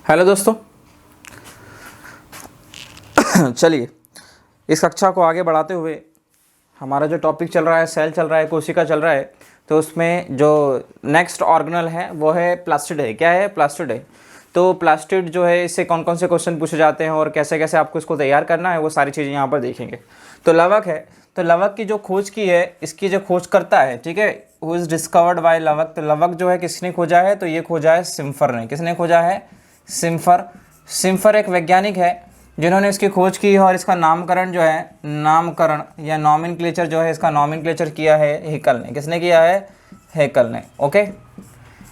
Hello दोस्तों, चलिए इस कक्षा को आगे बढ़ाते हुए हमारा जो टॉपिक चल रहा है, सेल चल रहा है, कोशिका चल रहा है, तो उसमें जो नेक्स्ट ऑर्गेनल है वो है प्लास्टिड है। क्या है? प्लास्टिड है। तो प्लास्टिड जो है, इससे कौन कौन से क्वेश्चन पूछे जाते हैं और कैसे कैसे आपको इसको तैयार करना है, वो सारी चीज़ें यहाँ पर देखेंगे। तो लवक है, तो लवक की जो खोज की है, इसकी जो खोज करता है, ठीक है, हु इज़ डिस्कवर्ड बाय लवक। तो लवक जो है किसने खोजा है? तो ये खोजा है सिम्फर ने। किसने खोजा है? सिम्फर। सिम्फर एक वैज्ञानिक है जिन्होंने इसकी खोज की है और इसका नामकरण जो है, नामकरण या नॉमेनक्लेचर जो है, इसका नॉमेनक्लेचर किया है हेकल ने। किसने किया है? हेकल ने। ओके,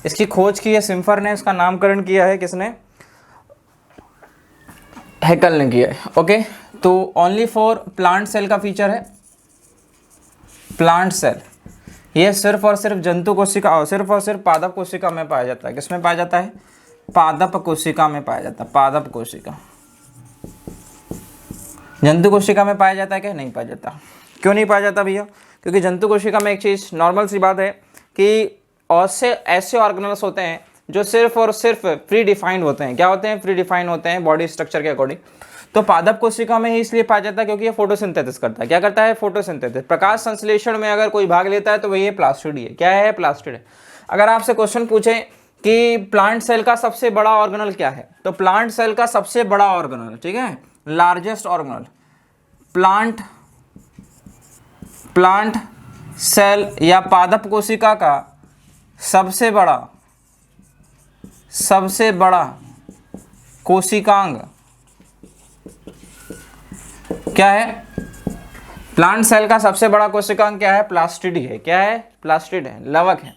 इसकी खोज की है सिम्फर ने, इसका नामकरण किया है किसने? हेकल ने किया है। ओके, तो ओनली फॉर प्लांट सेल का फीचर है। प्लांट सेल ये सिर्फ और सिर्फ जंतु कोशिका, सिर्फ और सिर्फ पादप कोशिका में पाया जाता है। किसमें पाया जाता है? पादप कोशिका में पाया जाता है। पादप कोशिका। जंतु कोशिका में पाया जाता है क्या? नहीं पाया जाता। क्यों नहीं पाया जाता भैया? क्योंकि जंतु कोशिका में एक चीज़ नॉर्मल सी बात है कि ऐसे ऑर्गेनल्स होते हैं जो सिर्फ और सिर्फ प्री डिफाइंड होते हैं। क्या होते हैं? प्री डिफाइंड होते हैं बॉडी स्ट्रक्चर के अकॉर्डिंग। तो पादप कोशिका में ही इसलिए पाया जाता है क्योंकि ये फोटोसिंथेसिस करता है। क्या करता है? फोटोसिंथेसिस। प्रकाश संश्लेषण में अगर कोई भाग लेता है तो वही प्लास्टिड है। क्या है? प्लास्टिड है। अगर आपसे क्वेश्चन पूछे कि प्लांट सेल का सबसे बड़ा ऑर्गेनल क्या है, तो प्लांट सेल का सबसे बड़ा ऑर्गेनल, ठीक है, लार्जेस्ट ऑर्गेनल, प्लांट सेल या पादप कोशिका का सबसे बड़ा कोशिकांग क्या है? प्लांट सेल का सबसे बड़ा कोशिकांग क्या है? प्लास्टिड है। क्या है? प्लास्टिड है, लवक है।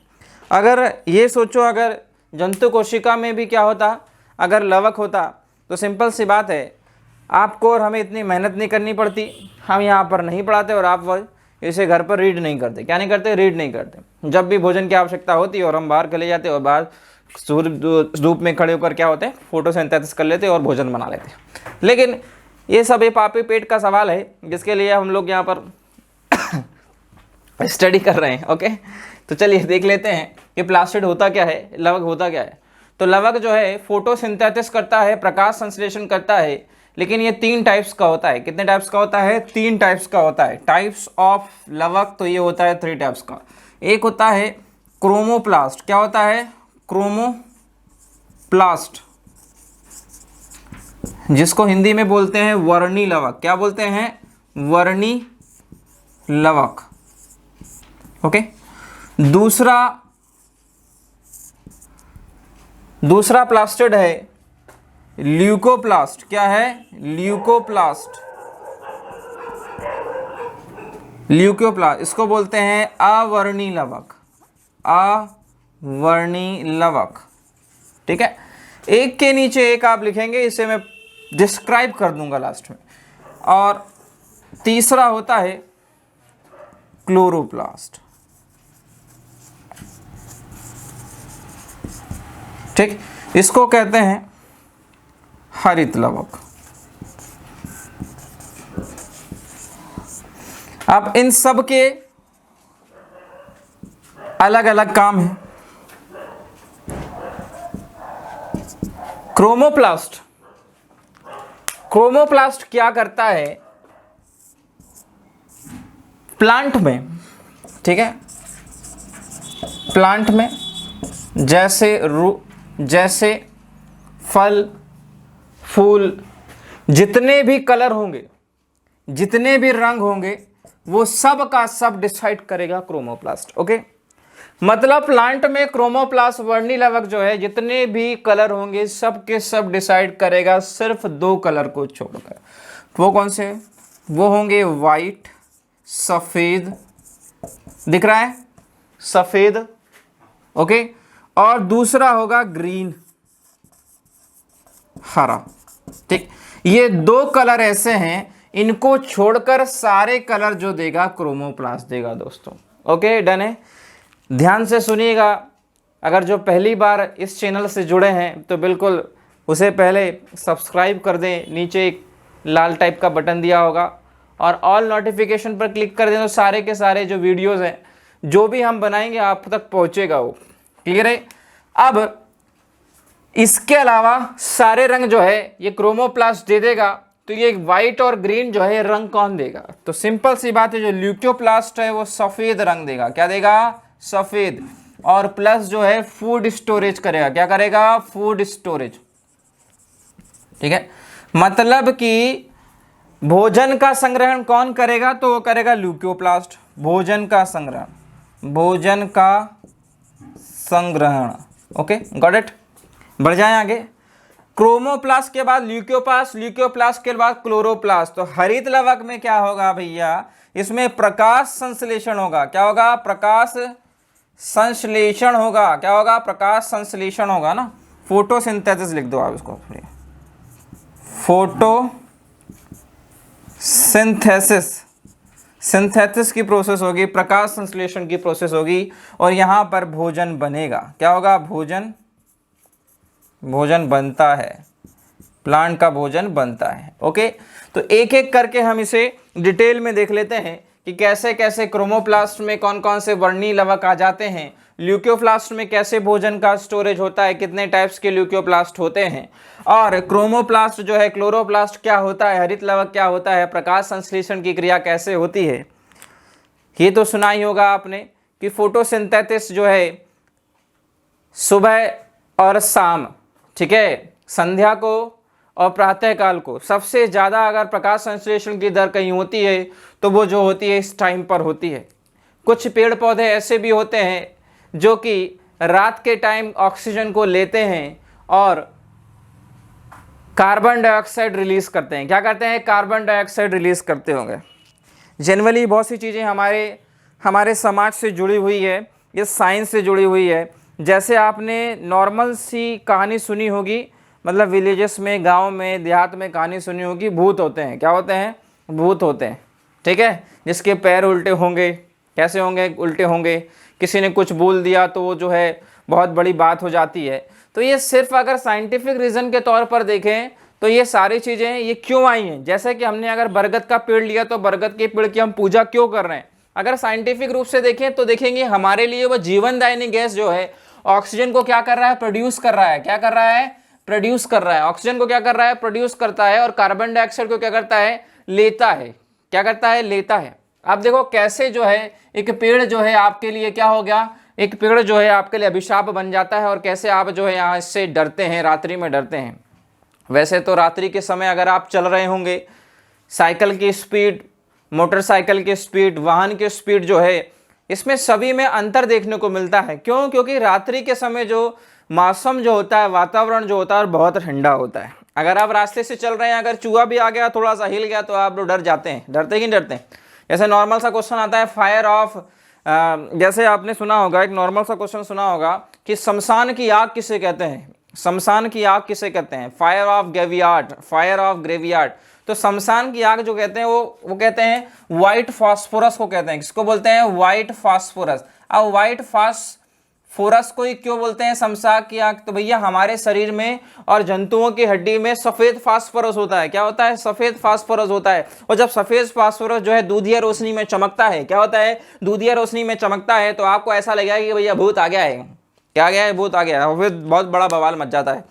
अगर ये सोचो, अगर जंतु कोशिका में भी क्या होता, अगर लवक होता, तो सिंपल सी बात है, आपको और हमें इतनी मेहनत नहीं करनी पड़ती। हम यहाँ पर नहीं पढ़ाते और आप इसे घर पर रीड नहीं करते। क्या नहीं करते? रीड नहीं करते। जब भी भोजन की आवश्यकता होती है और हम बाहर चले जाते और बाहर धूप में खड़े होकर क्या होते हैं, फोटोसिंथेसिस कर लेते और भोजन बना लेते। लेकिन ये सब एक पापी पेट का सवाल है जिसके लिए हम लोग यहाँ पर स्टडी कर रहे हैं। ओके, तो चलिए देख लेते हैं कि प्लास्टिड होता क्या है, लवक होता क्या है। तो लवक जो है फोटोसिंथेसिस करता है, प्रकाश संश्लेषण करता है, लेकिन ये 3 टाइप्स का होता है। कितने टाइप्स का होता है? 3 टाइप्स का होता है। टाइप्स ऑफ लवक, तो ये होता है 3 टाइप्स का। एक होता है क्रोमोप्लास्ट। क्या होता है? क्रोमोप्लास्ट, जिसको हिंदी में बोलते हैं वर्णी लवक। क्या बोलते हैं? वर्णी लवक। ओके, दूसरा प्लास्टिड है ल्यूकोप्लास्ट। क्या है? ल्यूकोप्लास्ट। इसको बोलते हैं अवर्णी लवक। अवर्णी लवक, ठीक है। एक के नीचे एक आप लिखेंगे, इसे मैं डिस्क्राइब कर दूंगा लास्ट में। और तीसरा होता है क्लोरोप्लास्ट, ठीक, इसको कहते हैं हरित लवक। अब इन सब के अलग अलग काम हैं। क्रोमोप्लास्ट क्या करता है प्लांट में, ठीक है, प्लांट में जैसे फल फूल, जितने भी कलर होंगे, जितने भी रंग होंगे, वो सब का सब डिसाइड करेगा क्रोमोप्लास्ट। ओके, मतलब प्लांट में क्रोमोप्लास्ट वर्णी लवक जो है, जितने भी कलर होंगे सब के सब डिसाइड करेगा, सिर्फ 2 कलर को छोड़कर। वो कौन से? वो होंगे वाइट, सफेद, दिख रहा है सफेद, ओके, और दूसरा होगा ग्रीन, हरा, ठीक। ये 2 कलर ऐसे हैं, इनको छोड़कर सारे कलर जो देगा क्रोमोप्लास्ट देगा दोस्तों। ओके, डन है। ध्यान से सुनिएगा। अगर जो पहली बार इस चैनल से जुड़े हैं तो बिल्कुल उसे पहले सब्सक्राइब कर दें। नीचे एक लाल टाइप का बटन दिया होगा और ऑल नोटिफिकेशन पर क्लिक कर दें, तो सारे के सारे जो वीडियोस हैं, जो भी हम बनाएंगे आप तक पहुंचेगा वो। क्लियर है? अब इसके अलावा सारे रंग जो है ये क्रोमोप्लास्ट दे देगा, तो ये व्हाइट और ग्रीन जो है रंग कौन देगा? तो सिंपल सी बात है, जो ल्यूकोप्लास्ट है वो सफेद रंग देगा। क्या देगा? सफेद। और प्लस जो है फूड स्टोरेज करेगा। क्या करेगा? Food storage. ठीक है, मतलब कि भोजन का संग्रहण कौन करेगा? तो वो करेगा ल्यूकोप्लास्ट। भोजन का संग्रहण, भोजन का संग्रहण। Okay, got it. बढ़ जाए आगे। क्रोमोप्लास्ट के बाद ल्यूकोप्लास्ट, ल्यूकोप्लास्ट के बाद क्लोरोप्लास्ट। तो हरित लवक में क्या होगा भैया? इसमें प्रकाश संश्लेषण होगा। क्या होगा? प्रकाश संश्लेषण होगा। क्या होगा? प्रकाश संश्लेषण होगा ना। फोटोसिंथेसिस लिख दो आप इसको, फोटो सिंथेसिस, सिंथेसिस की प्रोसेस होगी, प्रकाश संश्लेषण की प्रोसेस होगी, और यहां पर भोजन बनेगा। क्या होगा? भोजन, भोजन बनता है, प्लांट का भोजन बनता है। ओके, तो एक एक करके हम इसे डिटेल में देख लेते हैं कि कैसे कैसे क्रोमोप्लास्ट में कौन कौन से वर्णीय लवक आ जाते हैं, ल्यूकोप्लास्ट में कैसे भोजन का स्टोरेज होता है, कितने टाइप्स के ल्यूकोप्लास्ट होते हैं, और क्रोमोप्लास्ट जो है, क्लोरोप्लास्ट क्या होता है, हरित लवक क्या होता है, प्रकाश संश्लेषण की क्रिया कैसे होती है। ये तो सुना ही होगा आपने कि फोटोसिंथेसिस जो है सुबह और शाम, ठीक है, संध्या को और प्रातःकाल को सबसे ज़्यादा अगर प्रकाश संश्लेषण की दर कहीं होती है तो वो जो होती है इस टाइम पर होती है। कुछ पेड़ पौधे ऐसे भी होते हैं जो कि रात के टाइम ऑक्सीजन को लेते हैं और कार्बन डाइऑक्साइड रिलीज करते हैं। क्या करते हैं? कार्बन डाइऑक्साइड रिलीज करते होंगे। जनरली बहुत सी चीज़ें हमारे समाज से जुड़ी हुई है, ये साइंस से जुड़ी हुई है। जैसे आपने नॉर्मल सी कहानी सुनी होगी, मतलब विलेजेस में, गांव में, देहात में कहानी सुनी होगी, भूत होते हैं। क्या होते हैं? भूत होते हैं। ठीक है, जिसके पैर उल्टे होंगे। कैसे होंगे? उल्टे होंगे। किसी ने कुछ बोल दिया तो वो जो है बहुत बड़ी बात हो जाती है। तो ये सिर्फ अगर साइंटिफिक रीज़न के तौर पर देखें तो ये सारी चीज़ें ये क्यों आई हैं? जैसे कि हमने अगर बरगद का पेड़ लिया तो बरगद के पेड़ की हम पूजा क्यों कर रहे हैं? अगर साइंटिफिक रूप से देखें तो देखेंगे हमारे लिए वो जीवनदायिनी गैस जो है ऑक्सीजन को क्या कर रहा है? प्रोड्यूस कर रहा है। क्या कर रहा है? प्रोड्यूस कर रहा है। ऑक्सीजन को क्या कर रहा है? प्रोड्यूस करता है। और कार्बन डाइऑक्साइड को क्या करता है? लेता है। क्या करता है? लेता है। आप देखो कैसे जो है एक पेड़ जो है आपके लिए क्या हो गया? एक पेड़ जो है आपके लिए अभिशाप बन जाता है, और कैसे आप जो है यहाँ इससे डरते हैं, रात्रि में डरते हैं। वैसे तो रात्रि के समय अगर आप चल रहे होंगे, साइकिल की स्पीड, मोटरसाइकिल की स्पीड, वाहन की स्पीड जो है, इसमें सभी में अंतर देखने को मिलता है। क्यों? क्योंकि रात्रि के समय जो मौसम जो होता है, वातावरण जो होता है बहुत ठंडा होता है। अगर आप रास्ते से चल रहे हैं, अगर चूहा भी आ गया, थोड़ा सा हिल गया, तो आप लोग डर जाते हैं। डरते कि नहीं डरते? जैसे नॉर्मल सा क्वेश्चन आता है फायर ऑफ, जैसे आपने सुना होगा, एक नॉर्मल सा क्वेश्चन सुना होगा कि शमशान की आग किसे कहते हैं? शमशान की आग किसे कहते हैं? Fire of graveyard, fire of graveyard. तो शमशान की आग जो कहते हैं वो कहते हैं व्हाइट फास्फोरस को कहते हैं। किसको बोलते हैं? White phosphorus. अब व्हाइट फास्फोरस को ही क्यों बोलते हैं शमशान की आग? तो भैया हमारे शरीर में और जंतुओं की हड्डी में सफेद फास्फोरस होता है। क्या होता है? सफेद फास्फोरस होता है। और जब सफेद फास्फोरस जो है दूधिया रोशनी में चमकता है, क्या होता है? दूधिया रोशनी में चमकता है, तो आपको ऐसा लगेगा कि भैया भूत आ गया है। क्या आ गया है? भूत आ गया है। और फिर बहुत बड़ा बवाल मच जाता है।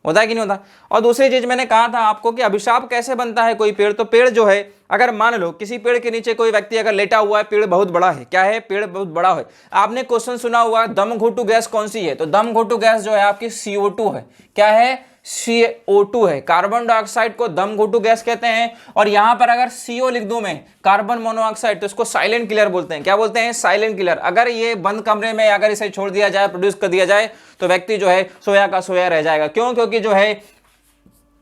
होता है कि नहीं होता? और दूसरी चीज मैंने कहा था आपको कि अभिशाप कैसे बनता है कोई पेड़? तो पेड़ जो है, अगर मान लो किसी पेड़ के नीचे कोई व्यक्ति अगर लेटा हुआ है, पेड़ बहुत बड़ा है। क्या है? पेड़ बहुत बड़ा है। आपने क्वेश्चन सुना हुआ दम घोटू गैस कौन सी है? तो दम घोटू गैस जो है आपकी CO2 है। क्या है? CO2 है। कार्बन डाइऑक्साइड को दम घोटू गैस कहते हैं। और यहां पर अगर CO लिख दूं मैं, कार्बन मोनोऑक्साइड, तो इसको साइलेंट किलर बोलते हैं। क्या बोलते हैं? Silent killer. अगर ये बंद कमरे में अगर इसे छोड़ दिया जाए, प्रोड्यूस कर दिया जाए, तो व्यक्ति जो है सोया का सोया रह जाएगा। क्यों? क्योंकि जो है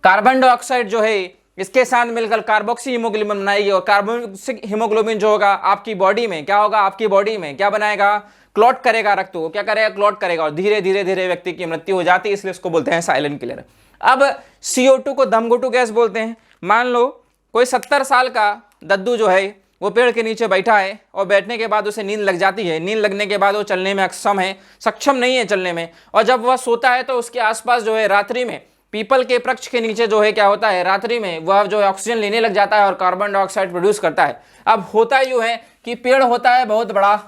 कार्बन डाइऑक्साइड जो है इसके साथ मिलकर कार्बोक्सी हीमोग्लोबिन बनाएगी, और कार्बोक्सिक हीमोग्लोबिन जो होगा आपकी बॉडी में, क्या होगा? आपकी बॉडी में क्या बनाएगा? क्लॉट करेगा रक्त को। क्या करेगा? क्लॉट करेगा, और धीरे धीरे धीरे व्यक्ति की मृत्यु हो जाती है। इसलिए उसको बोलते हैं साइलेंट किलर। अब CO2 को दमघोटू गैस बोलते हैं। मान लो कोई 70 साल का दद्दू जो है वो पेड़ के नीचे बैठा है, और बैठने के बाद उसे नींद लग जाती है। नींद लगने के बाद वो चलने में सक्षम नहीं है चलने में। और जब वह सोता है तो उसके आसपास जो है रात्रि में पीपल के वृक्ष के नीचे जो है क्या होता है? रात्रि में वह जो है ऑक्सीजन लेने लग जाता है और कार्बन डाइऑक्साइड प्रोड्यूस करता है। अब होता यूं है कि पेड़ होता है बहुत बड़ा,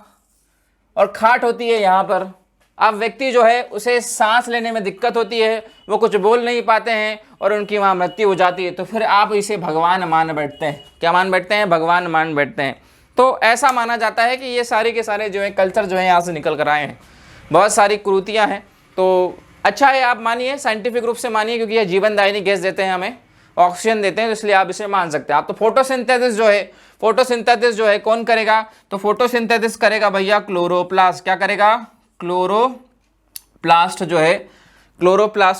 और खाट होती है यहाँ पर, अब व्यक्ति जो है उसे सांस लेने में दिक्कत होती है, वो कुछ बोल नहीं पाते हैं और उनकी वहाँ मृत्यु हो जाती है, तो फिर आप इसे भगवान मान बैठते हैं। क्या मान बैठते हैं? भगवान मान बैठते हैं। तो ऐसा माना जाता है कि ये सारे के सारे जो है कल्चर जो है यहाँ से निकल कर आए हैं, बहुत सारी कुरीतियाँ हैं। तो अच्छा है, आप मानिए, साइंटिफिक रूप से मानिए, क्योंकि ये जीवनदायिनी गैस देते हैं, हमें ऑक्सीजन देते हैं, तो इसलिए आप इसे मान सकते हैं। आप तो फोटोसिंथेसिस जो है कौन करेगा? तो फोटोसिंथेसिस करेगा भैया क्लोरोप्लास्ट। क्या करेगा? क्लोरोप्लास्ट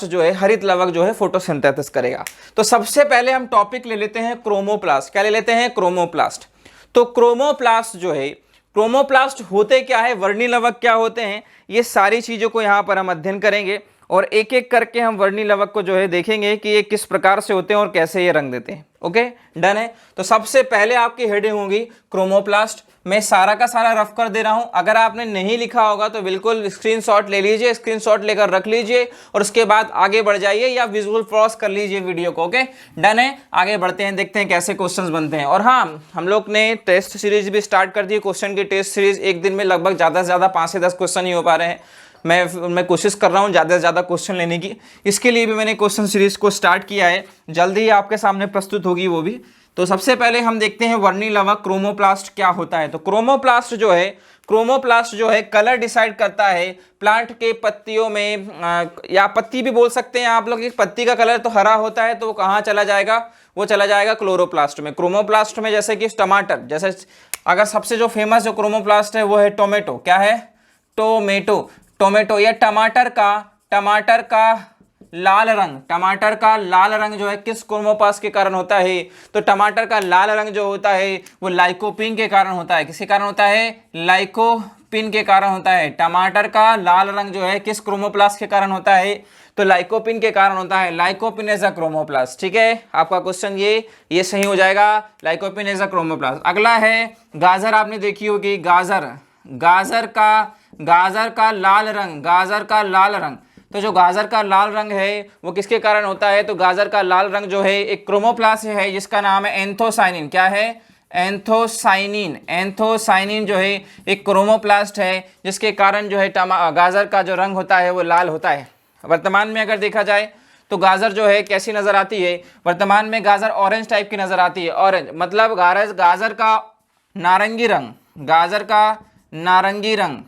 जो है हरित लवक जो है फोटोसिंथेसिस करेगा। तो सबसे पहले हम टॉपिक ले लेते हैं क्रोमोप्लास्ट। क्या ले लेते हैं? क्रोमोप्लास्ट। तो क्रोमोप्लास्ट होते क्या है, वर्णी लवक क्या होते हैं, ये सारी चीजों को यहाँ पर हम अध्ययन करेंगे और एक एक करके हम वर्णी लवक को जो है देखेंगे कि ये किस प्रकार से होते हैं और कैसे ये रंग देते हैं। ओके, डन है। तो सबसे पहले आपकी हेडिंग होगी क्रोमोप्लास्ट। मैं सारा का सारा रफ कर दे रहा हूं, अगर आपने नहीं लिखा होगा तो बिल्कुल स्क्रीनशॉट ले लीजिए, स्क्रीनशॉट लेकर रख लीजिए और उसके बाद आगे बढ़ जाइए या विजुअल पॉज कर लीजिए वीडियो को। ओके, डन है। आगे बढ़ते हैं, देखते हैं कैसे क्वेश्चंस बनते हैं। और हाँ, हम लोग ने टेस्ट सीरीज भी स्टार्ट कर दी, क्वेश्चन की टेस्ट सीरीज। एक दिन में लगभग ज़्यादा से ज़्यादा 5 से 10 क्वेश्चन ही हो पा रहे हैं। मैं कोशिश कर रहा हूँ ज़्यादा से ज़्यादा क्वेश्चन लेने की, इसके लिए भी मैंने क्वेश्चन सीरीज को स्टार्ट किया है, जल्दी ही आपके सामने प्रस्तुत होगी वो भी। तो सबसे पहले हम देखते हैं वर्णी लवक क्रोमोप्लास्ट क्या होता है। तो क्रोमोप्लास्ट जो है कलर डिसाइड करता है प्लांट के पत्तियों में, या पत्ती भी बोल सकते हैं आप लोग। एक पत्ती का कलर तो हरा होता है, तो वो कहाँ चला जाएगा? वो चला जाएगा क्लोरोप्लास्ट में। क्रोमोप्लास्ट में जैसे कि टमाटर, जैसे अगर सबसे जो फेमस जो क्रोमोप्लास्ट है वो है टोमेटो। क्या है? टोमेटो या टमाटर का लाल रंग जो है किस क्रोमोप्लास्ट के कारण होता है? तो टमाटर का लाल रंग जो होता है वो लाइकोपिन के कारण होता है। किसके कारण होता है? लाइकोपिन के कारण होता है। टमाटर का लाल रंग जो है किस क्रोमोप्लास्ट के कारण होता है? तो लाइकोपिन के कारण होता है। Lycopene as a chromoplast. ठीक है, आपका क्वेश्चन ये सही हो जाएगा, लाइकोपिन एज अ क्रोमोप्लास्ट। अगला है गाजर, आपने देखी होगी गाजर का लाल रंग। तो जो गाजर का लाल रंग है वो किसके कारण होता है? तो गाजर का लाल रंग जो है एक क्रोमोप्लास्ट है जिसका नाम है एंथोसाइनिन। क्या है? एंथोसाइनिन जो है एक क्रोमोप्लास्ट है जिसके कारण जो है गाजर का जो रंग होता है वो लाल होता है। वर्तमान में अगर देखा जाए तो गाजर जो है कैसी नजर आती है? वर्तमान में गाजर ऑरेंज टाइप की नजर आती है। ऑरेंज मतलब गाजर का नारंगी रंग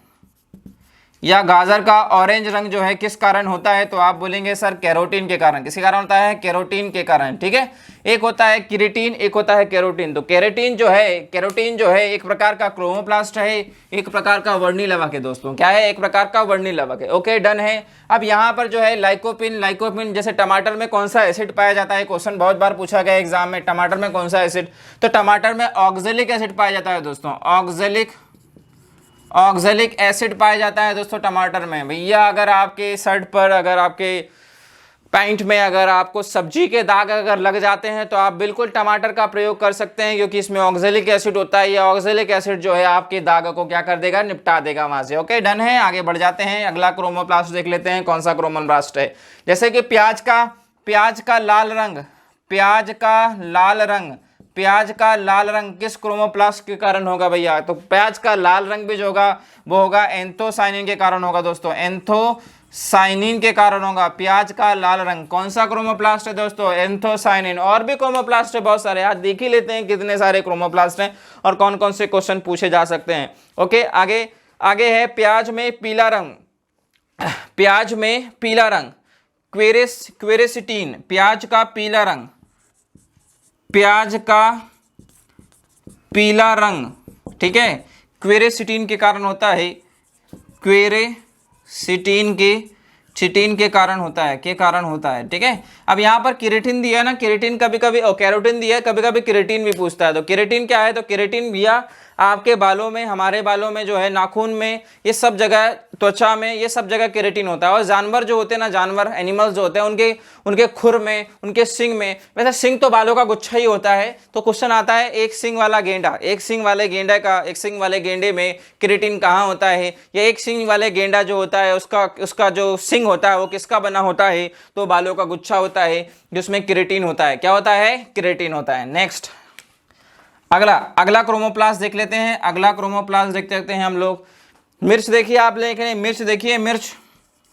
या गाजर का ऑरेंज रंग जो है किस कारण होता है? तो आप बोलेंगे सर कैरोटीन के कारण। किसके कारण होता है? कैरोटीन के कारण। ठीक है, एक होता है किरेटिन, एक होता है कैरोटीन। तो कैरोटीन जो है एक प्रकार का क्रोमोप्लास्ट है, एक प्रकार का वर्णी लवक है दोस्तों। क्या है? एक प्रकार का वर्णी लवक है। ओके, डन है। अब यहाँ पर जो है लाइकोपिन जैसे टमाटर में कौन सा एसिड पाया जाता है? क्वेश्चन बहुत बार पूछा गया एग्जाम में, टमाटर में कौन सा एसिड? तो टमाटर में ऑक्जेलिक एसिड पाया जाता है दोस्तों। ऑक्जेलिक एसिड पाया जाता है दोस्तों टमाटर में। भैया अगर आपके शर्ट पर, अगर आपके पैंट में अगर आपको सब्जी के दाग अगर लग जाते हैं तो आप बिल्कुल टमाटर का प्रयोग कर सकते हैं, क्योंकि इसमें ऑक्जेलिक एसिड होता है। ये ऑक्जेलिक एसिड जो है आपके दाग को क्या कर देगा? निपटा देगा वहां से। ओके, डन है। आगे बढ़ जाते हैं, अगला क्रोमोप्लास्ट देख लेते हैं कौन सा क्रोमोप्लास्ट है। जैसे कि प्याज का लाल रंग किस क्रोमोप्लास्ट के कारण होगा भैया? तो प्याज का लाल रंग भी जो होगा वो होगा एंथोसाइनिन के कारण होगा दोस्तों। एंथोसाइनिन के कारण होगा प्याज का लाल रंग। कौन सा क्रोमोप्लास्ट है दोस्तों? एंथोसाइनिन। और भी क्रोमोप्लास्ट है बहुत सारे, आज देख ही लेते हैं कितने सारे क्रोमोप्लास्ट हैं और कौन कौन से क्वेश्चन पूछे जा सकते हैं। ओके, आगे है प्याज में पीला रंग क्वेरेसिटीन। प्याज का पीला रंग, ठीक है, क्वेरेसिटीन के कारण होता है। चिटीन के कारण होता है। ठीक है, अब यहाँ पर केराटिन दिया है ना, केराटिन कभी कभी कैरोटीन दिया है, कभी कभी केराटिन भी पूछता है। तो केराटिन क्या है? तो केराटिन भैया आपके बालों में, हमारे बालों में जो है, नाखून में, ये सब जगह, त्वचा में, ये सब जगह केराटिन होता है। और जानवर जो होते हैं ना, जानवर एनिमल्स जो होते हैं, उनके खुर में, उनके सिंग में, वैसे सिंग तो बालों का गुच्छा ही होता है। तो क्वेश्चन आता है एक सिंग वाले गेंडे में केराटिन कहाँ होता है? या एक सिंग वाले गेंडा जो होता है उसका जो सिंग होता है वो किसका बना होता है? तो बालों का गुच्छा होता है जिसमें केराटिन होता है। क्या होता है? केराटिन होता है। नेक्स्ट, अगला क्रोमोप्लास्ट देख लेते हैं। अगला क्रोमोप्लास्ट देखते हैं हम लोग। मिर्च देखिए आप लेके, मिर्च देखिए, मिर्च,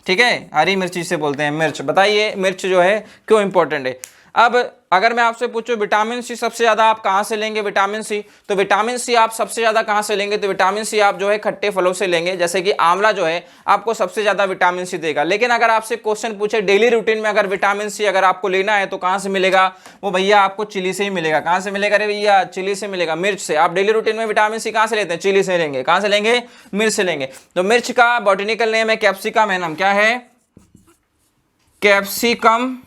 ठीक है, हरी मिर्च जिसे बोलते हैं मिर्च। बताइए मिर्च जो है क्यों इंपॉर्टेंट है। अब अगर मैं आपसे पूछूं विटामिन सी सबसे ज़्यादा आप कहाँ से लेंगे विटामिन सी, तो विटामिन सी आप सबसे ज़्यादा कहाँ से लेंगे, तो विटामिन सी आप जो है खट्टे फलों से लेंगे। जैसे कि आंवला जो है आपको सबसे ज़्यादा विटामिन सी देगा। लेकिन अगर आपसे क्वेश्चन पूछे डेली रूटीन में अगर विटामिन सी अगर आपको लेना है तो कहाँ से मिलेगा, वो भैया आपको चिली से ही मिलेगा। कहाँ से मिलेगा रे भैया, चिली से मिलेगा, मिर्च से। आप डेली रूटीन में विटामिन सी कहाँ से लेते हैं, चिली से लेंगे। कहाँ से लेंगे, मिर्च से लेंगे। तो मिर्च का बॉटनिकल नेम है कैप्सिकम एनम। क्या है, कैप्सिकम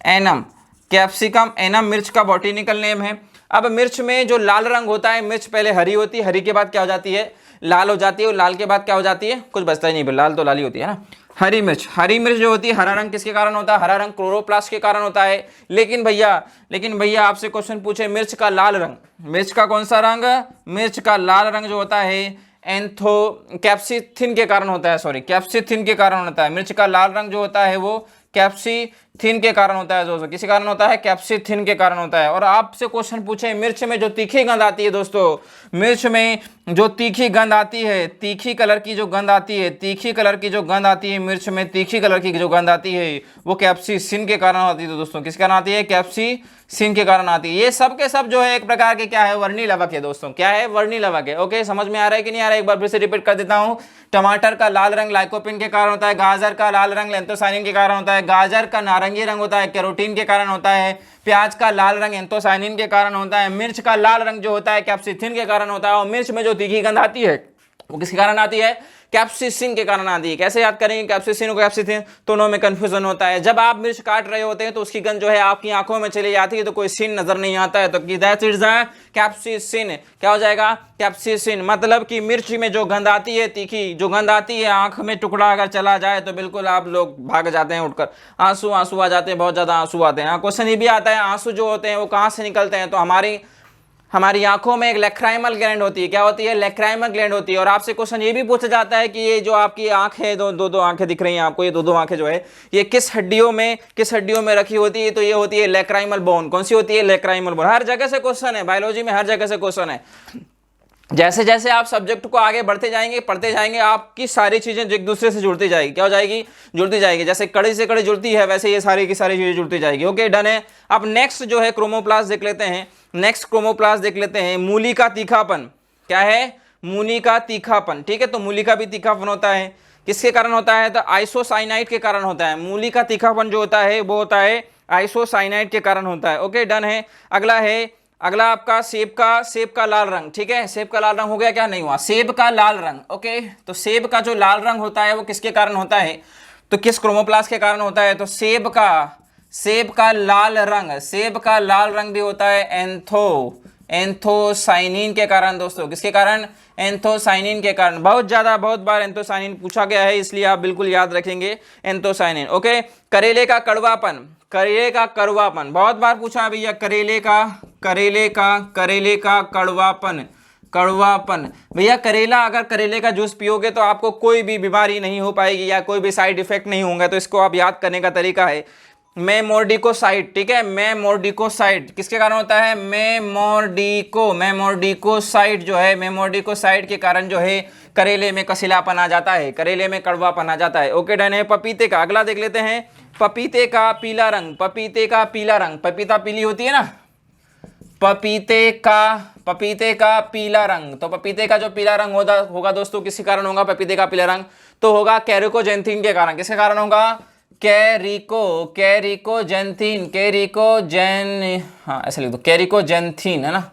एनम, कैप्सिकम एनम मिर्च का बॉटनिकल नेम है। अब मिर्च में जो लाल रंग होता है, मिर्च पहले हरी होती है, हरी के बाद क्या हो जाती है, लाल हो जाती है, और लाल के बाद क्या हो जाती है, कुछ बचता ही नहीं, लाल तो लाल ही होती है ना। हरी मिर्च, हरी मिर्च जो होती है, हरा रंग किसके कारण होता है, हरा रंग क्लोरोप्लास्ट के कारण होता है। लेकिन भैया आपसे क्वेश्चन पूछे मिर्च का लाल रंग, मिर्च का कौन सा रंग, मिर्च का लाल रंग जो होता है एंथो कैप्सिथिन के कारण होता है, सॉरी कैप्सिथिन के कारण होता है। मिर्च का लाल रंग जो होता है वो कैप्सिथिन के कारण होता है दोस्तों। किसी कारण होता है, कैप्सिथिन के कारण होता है। और आपसे क्वेश्चन पूछे मिर्च में जो तीखी गंध आती है दोस्तों, मिर्च में जो तीखी गंध आती है, तीखी कलर की जो गंध आती है, तीखी कलर की जो गंध आती है, मिर्च में तीखी कलर की जो गंध आती है वो कैप्सिसिन के कारण आती है। तो दोस्तों किस कारण आती है, कैप्सिसिन के कारण आती है। ये सब के सब जो है एक प्रकार के क्या है, वर्णी लवक है दोस्तों। क्या है, वर्णी लवक है। ओके, समझ में आ रहा है कि नहीं आ रहा है, एक बार फिर से रिपीट कर देता हूं। टमाटर का लाल रंग लाइकोपिन के कारण होता है, गाजर का लाल रंग एंथोसायनिन के कारण होता है, गाजर का नारंगी रंग होता है कैरोटीन के कारण होता है, प्याज का लाल रंग एंथोसायनिन के कारण होता है, मिर्च का लाल रंग जो होता है कैप्सिसिन के कारण होता है, और मिर्च में जो तीखी गंध आती है वो किसके कारण आती है, कैप्सिसिन के कारण आती है। कैसे याद करेंगे कैप्सिसिन और कैप्सिसिन, दोनों में कंफ्यूजन होता है। जब आप मिर्च काट रहे होते हैं तो उसकी गंध जो है आपकी आंखों में चली जाती है, तो कोई सीन नजर नहीं आता है, तो दैट इज द कैप्सिसिन। क्या हो जाएगा, कैप्सिसिन। मतलब कि मिर्च में जो गंध आती है, तीखी जो गंध आती है, आंख में टुकड़ा अगर चला जाए तो बिल्कुल आप लोग भाग जाते हैं उठकर, आंसू आंसू आ जाते हैं, बहुत ज्यादा आंसू आते हैं। क्वेश्चन ये भी आता है आंसू जो होते हैं वो कहाँ से निकलते हैं, तो हमारी आंखों में एक लैक्राइमल ग्लैंड होती है। क्या होती है, लैक्राइमल ग्लैंड होती है। और आपसे क्वेश्चन ये भी पूछा जाता है कि ये जो आपकी आंख है, दो आंखें दिख रही हैं आपको, ये दो आंखें जो है ये किस हड्डियों में रखी होती है, तो ये होती है लैक्राइमल बोन। कौन सी होती है, लैक्राइमल बोन। हर जगह से क्वेश्चन है, बायोलॉजी में हर जगह से क्वेश्चन है। जैसे जैसे आप सब्जेक्ट को आगे बढ़ते जाएंगे, पढ़ते जाएंगे, आपकी सारी चीजें एक दूसरे से जुड़ती जाएगी। क्या हो जाएगी, जुड़ती जाएगी। जैसे कड़ी से कड़ी जुड़ती है वैसे ये सारी की सारी चीजें जुड़ती जाएगी। ओके, डन है। अब नेक्स्ट जो है क्रोमोप्लास्ट देख लेते हैं, नेक्स्ट क्रोमोप्लास्ट देख लेते हैं। मूली का तीखापन, क्या है, मूली का तीखापन। ठीक है, तो मूली का भी तीखापन होता है, किसके कारण होता है, तो आइसोसाइनाइड के कारण होता है। मूली का तीखापन जो होता है वो होता है आइसोसाइनाइड के कारण होता है। ओके, डन है। अगला आपका सेब का लाल रंग। ठीक है, सेब का लाल रंग हो गया, क्या नहीं हुआ, सेब का लाल रंग। ओके, तो सेब का जो लाल रंग होता है वो किसके कारण होता है, तो किस क्रोमोप्लास्ट के कारण होता है, तो सेब का लाल रंग भी होता है एंथोसाइनिन के कारण दोस्तों। किसके कारण, एंथोसाइनिन के कारण। बहुत बार एंथोसाइनिन पूछा गया है, इसलिए आप बिल्कुल याद रखेंगे एंथोसाइनिन। ओके, करेले का कड़वापन बहुत बार पूछा है भैया। करेले का कड़वापन भैया। अगर करेले का जूस पियोगे तो आपको कोई भी बीमारी नहीं हो पाएगी या कोई भी साइड इफेक्ट नहीं होंगे। तो इसको आप याद करने का तरीका है मेमोर्डिकोसाइड। ठीक है, मेमोर्डिकोसाइड किसके कारण होता है, मेमोर्डिकोसाइड जो है, मेमोर्डिकोसाइड के कारण जो है करेले में कसीलापन आ जाता है, करेले में कड़वापन आ जाता है। ओके, डन है। पपीते का अगला देख लेते हैं, पपीते का पीला रंग। पपीता पीली होती है ना, पपीते का पीला रंग। तो पपीते का जो पीला रंग होगा दोस्तों किसी कारण होगा, पपीते का पीला रंग तो होगा कैरिकोजेंथिन के कारण। किसके कारण होगा, ऐसे लिख दो, कैरिकोजेंथिन है ना,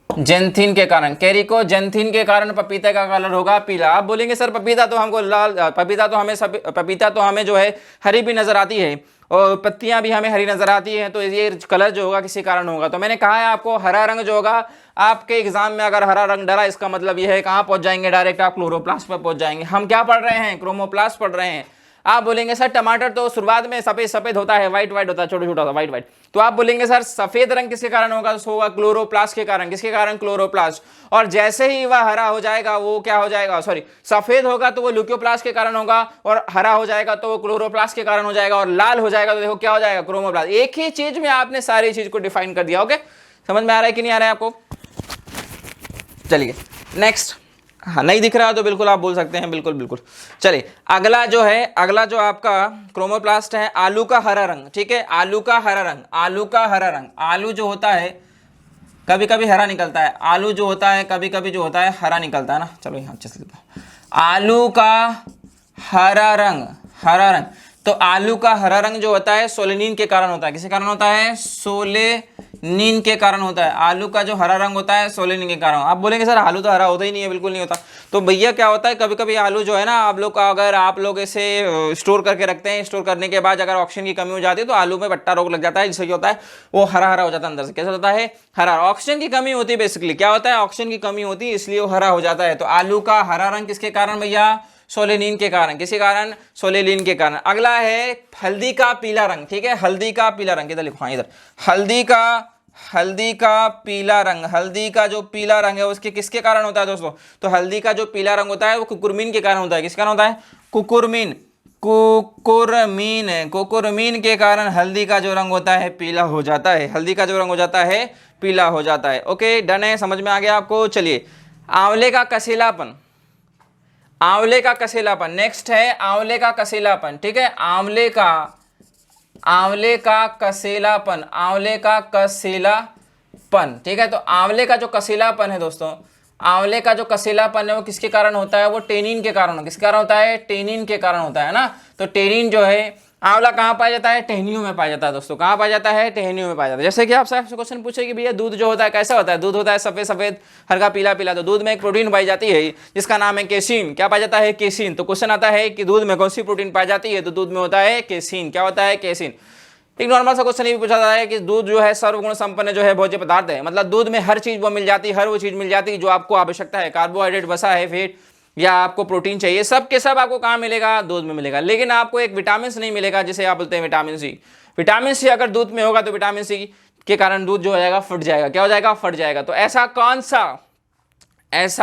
जेंथिन के कारण, कैरिकोजेंथिन के कारण पपीते का कलर होगा पीला। आप बोलेंगे सर पपीता तो हमें जो है हरी भी नजर आती है और पत्तियां भी हमें हरी नजर आती हैं, तो ये कलर जो होगा किसी कारण होगा। तो मैंने कहा है आपको हरा रंग जो होगा आपके एग्जाम में अगर हरा रंग डरा, इसका मतलब ये है कहाँ पहुंच जाएंगे, डायरेक्ट आप क्लोरोप्लास्ट पर पहुंच जाएंगे। हम क्या पढ़ रहे हैं, क्रोमोप्लास्ट पढ़ रहे हैं। आप बोलेंगे सर टमाटर तो शुरुआत में सफेद होता है, व्हाइट होता है, छोटा सा व्हाइट। तो आप बोलेंगे सर सफेद रंग किसके कारण होगा, तो होगा क्लोरोप्लास्ट के कारण। किसके कारण, क्लोरोप्लास्ट। और जैसे ही वह हरा हो जाएगा वो क्या हो जाएगा, सफेद होगा तो वो ल्यूकोप्लास्ट के कारण होगा, और हरा हो जाएगा तो वो क्लोरोप्लास्ट के कारण हो जाएगा, और लाल हो जाएगा तो देखो क्या हो जाएगा, क्रोमोप्लास्ट। एक ही चीज में आपने सारी चीज को डिफाइन कर दिया। ओके, समझ में आ रहा है कि नहीं आ रहा है आपको। चलिए नेक्स्ट, हाँ नहीं दिख रहा है तो बिल्कुल आप बोल सकते हैं, बिल्कुल बिल्कुल। चलिए अगला जो है, अगला जो आपका क्रोमोप्लास्ट है, आलू का हरा रंग, ठीक है, आलू का हरा रंग, आलू का हरा रंग। आलू जो होता है कभी कभी हरा निकलता है, आलू जो होता है कभी कभी जो होता है हरा निकलता है ना। चलो यहाँ अच्छे से लिखो, आलू का हरा रंग, हरा रंग। तो आलू का हरा रंग जो होता है सोलेनिन के कारण होता है। किसके कारण होता है? सोलेनिन के कारण होता है। आलू का जो हरा रंग होता है सोलेनिन के कारण। आप बोलेंगे सर आलू तो हरा होता ही नहीं है, बिल्कुल नहीं होता। तो भैया क्या होता है, कभी कभी आलू जो है ना, आप लोग का अगर आप लोग इसे स्टोर करके रखते हैं, स्टोर करने के बाद अगर ऑक्सीजन की कमी हो जाती है तो आलू में बट्टा रोग लग जाता है, जिससे क्या होता है वो हरा हरा हो जाता है अंदर से। कैसा होता है? हरा। ऑक्सीजन की कमी होती है, बेसिकली क्या होता है, ऑक्सीजन की कमी होती है इसलिए वो हरा हो जाता है। तो आलू का हरा रंग किसके कारण भैया? सोलेनिन के कारण। किसी कारण? सोलेनिन के कारण। अगला है हल्दी का पीला रंग, ठीक है, हल्दी का पीला रंग। इधर लिखो, हाँ इधर, हल्दी का पीला रंग। हल्दी का जो पीला रंग है उसके किसके कारण होता है दोस्तों? तो हल्दी का जो पीला रंग होता है वो कुकुरमीन के कारण होता है। किसके कारण होता है? कुकुरमीन, कुकुरमीन के कारण हल्दी का जो रंग होता है पीला हो जाता है। हल्दी का जो रंग हो जाता है पीला हो जाता है। ओके डन है, समझ में आ गया आपको। चलिए आंवले का कसेलापन, आंवले का कसेलापन नेक्स्ट है, आंवले का कसेलापन, ठीक है, आंवले का कसेलापन, आंवले का कसेलापन, ठीक है। तो आंवले का जो कसेलापन है दोस्तों, आंवले का जो कसेलापन है वो किसके कारण होता है? वो टेनिन के कारण। किसके कारण होता है? टेनिन के कारण होता है ना। तो टेनिन जो है, आंवला कहाँ पाया जाता है? टहनियों में पाया जाता है दोस्तों। कहाँ पाया जाता है? टहनियों में पाया जाता है। जैसे कि आपसे क्वेश्चन पूछे कि भैया दूध जो होता है कैसा होता है? दूध होता है सफेद सफेद, हल्का पीला पीला। तो दूध में एक प्रोटीन पाई जाती है जिसका नाम है केसिन। क्या पाया जाता है? केसिन। तो क्वेश्चन आता है कि दूध में कौन सी प्रोटीन पाई जाती है? तो दूध में होता है केसिन। क्या होता है? केसिन। एक नॉर्मल सा क्वेश्चन ये भी पूछा जाता है कि दूध जो है सर्वगुण संपन्न जो है भोज्य पदार्थ है, मतलब दूध में हर चीज वो मिल जाती है, हर वो चीज मिल जाती है जो आपको आवश्यकता है। कार्बोहाइड्रेट, वसा है, फैट या आपको प्रोटीन चाहिए, सब के सब आपको कहाँ मिलेगा? दूध में मिलेगा। लेकिन आपको एक विटामिन नहीं मिलेगा, जिसे आप बोलते हैं विटामिन सी। विटामिन सी अगर दूध में होगा तो विटामिन सी के कारण दूध जो हो जाएगा फट जाएगा। क्या हो जाएगा? फट जाएगा। तो ऐसा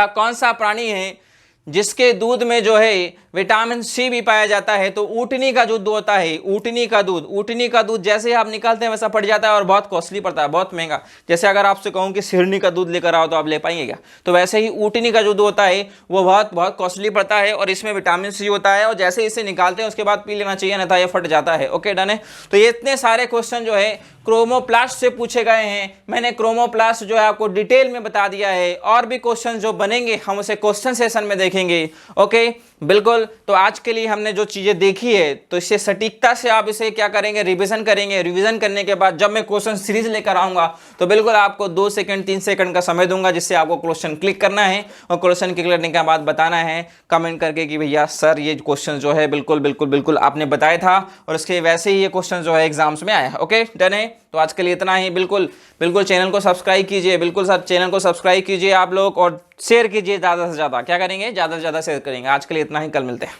कौन सा प्राणी है जिसके दूध में जो है विटामिन सी भी पाया जाता है? तो ऊँटनी का दूध होता है। ऊँटनी का दूध जैसे ही आप निकालते हैं वैसा फट जाता है और बहुत कॉस्टली पड़ता है, बहुत महंगा। जैसे अगर आपसे कहूं कि सिरनी का दूध लेकर आओ तो आप ले पाएंगे क्या? तो वैसे ही ऊँटनी का दूध होता है वो बहुत बहुत कॉस्टली पड़ता है और इसमें विटामिन सी होता है, और जैसे इसे निकालते हैं उसके बाद पी लेना चाहिए, नहीं ये फट जाता है। ओके डन है। तो ये इतने सारे क्वेश्चन जो है क्रोमोप्लास्ट से पूछे गए हैं। मैंने क्रोमोप्लास्ट जो है आपको डिटेल में बता दिया है, और भी क्वेश्चन जो बनेंगे हम उसे क्वेश्चन सेशन में देखेंगे। ओके बिल्कुल। तो आज के लिए हमने जो चीजें देखी है तो इससे सटीकता से आप इसे क्या करेंगे? रिवीजन करेंगे। रिवीजन करने के बाद जब मैं क्वेश्चन सीरीज लेकर आऊंगा तो बिल्कुल आपको 2 सेकंड 3 सेकंड का समय दूंगा, जिससे आपको क्वेश्चन क्लिक करना है और क्वेश्चन क्लिक करने के बाद बताना है कमेंट करके कि भैया सर ये क्वेश्चन जो है बिल्कुल बिल्कुल बिल्कुल आपने बताया था और इसके वैसे ही ये क्वेश्चन जो है एग्जाम्स में आया। ओके डन है। तो आज के लिए इतना ही। बिल्कुल बिल्कुल चैनल को सब्सक्राइब कीजिए, बिल्कुल सर चैनल को सब्सक्राइब कीजिए आप लोग, और शेयर कीजिए ज़्यादा से ज़्यादा। क्या करेंगे? ज़्यादा से ज़्यादा शेयर करेंगे। आज के लिए इतना ही, कल मिलते हैं।